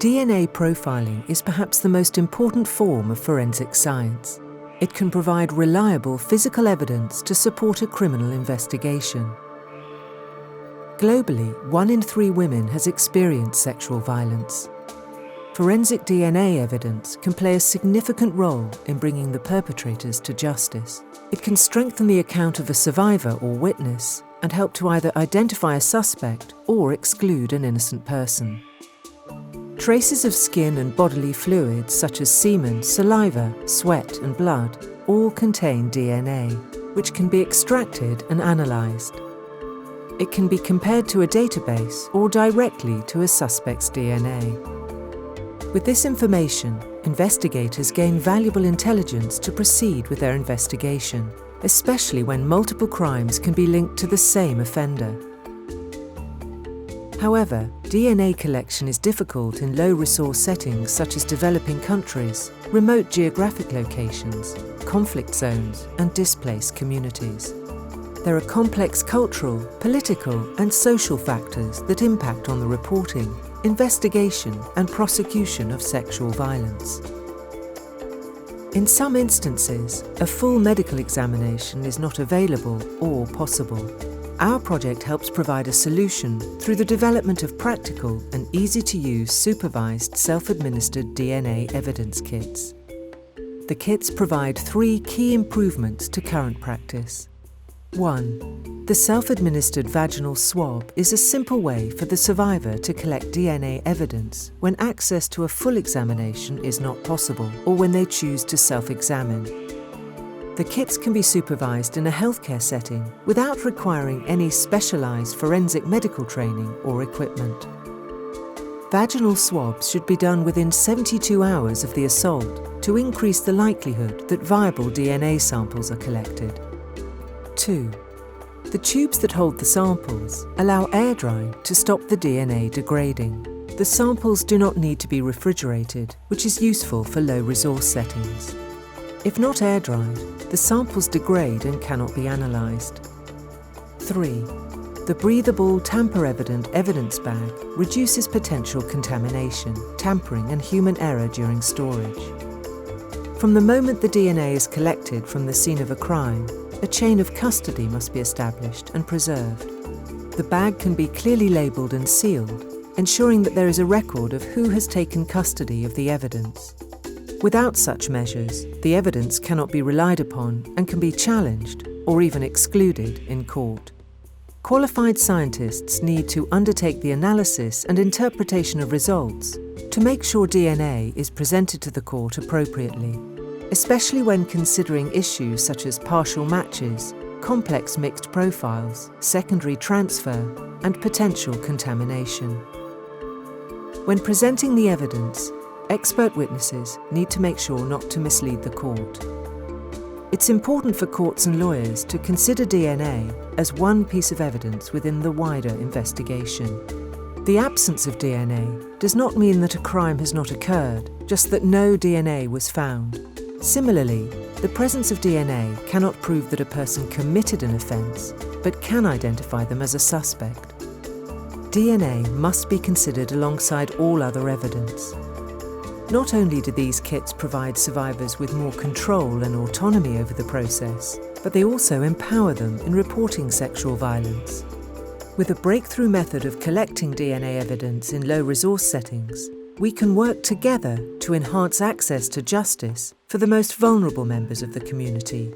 DNA profiling is perhaps the most important form of forensic science. It can provide reliable physical evidence to support a criminal investigation. Globally, 1 in 3 women has experienced sexual violence. Forensic DNA evidence can play a significant role in bringing the perpetrators to justice. It can strengthen the account of a survivor or witness and help to either identify a suspect or exclude an innocent person. Traces of skin and bodily fluids such as semen, saliva, sweat and blood all contain DNA, which can be extracted and analysed. It can be compared to a database or directly to a suspect's DNA. With this information, investigators gain valuable intelligence to proceed with their investigation, especially when multiple crimes can be linked to the same offender. However, DNA collection is difficult in low-resource settings such as developing countries, remote geographic locations, conflict zones, and displaced communities. There are complex cultural, political, and social factors that impact on the reporting, investigation, and prosecution of sexual violence. In some instances, a full medical examination is not available or possible. Our project helps provide a solution through the development of practical and easy-to-use supervised self-administered DNA evidence kits. The kits provide 3 key improvements to current practice. 1. The self-administered vaginal swab is a simple way for the survivor to collect DNA evidence when access to a full examination is not possible or when they choose to self-examine. The kits can be supervised in a healthcare setting without requiring any specialised forensic medical training or equipment. Vaginal swabs should be done within 72 hours of the assault to increase the likelihood that viable DNA samples are collected. 2. The tubes that hold the samples allow air drying to stop the DNA degrading. The samples do not need to be refrigerated, which is useful for low-resource settings. If not air dried, the samples degrade and cannot be analysed. 3. The breathable, tamper-evident evidence bag reduces potential contamination, tampering and human error during storage. From the moment the DNA is collected from the scene of a crime, a chain of custody must be established and preserved. The bag can be clearly labelled and sealed, ensuring that there is a record of who has taken custody of the evidence. Without such measures, the evidence cannot be relied upon and can be challenged or even excluded in court. Qualified scientists need to undertake the analysis and interpretation of results to make sure DNA is presented to the court appropriately, especially when considering issues such as partial matches, complex mixed profiles, secondary transfer, and potential contamination. When presenting the evidence, expert witnesses need to make sure not to mislead the court. It's important for courts and lawyers to consider DNA as one piece of evidence within the wider investigation. The absence of DNA does not mean that a crime has not occurred, just that no DNA was found. Similarly, the presence of DNA cannot prove that a person committed an offence, but can identify them as a suspect. DNA must be considered alongside all other evidence. Not only do these kits provide survivors with more control and autonomy over the process, but they also empower them in reporting sexual violence. With a breakthrough method of collecting DNA evidence in low-resource settings, we can work together to enhance access to justice for the most vulnerable members of the community.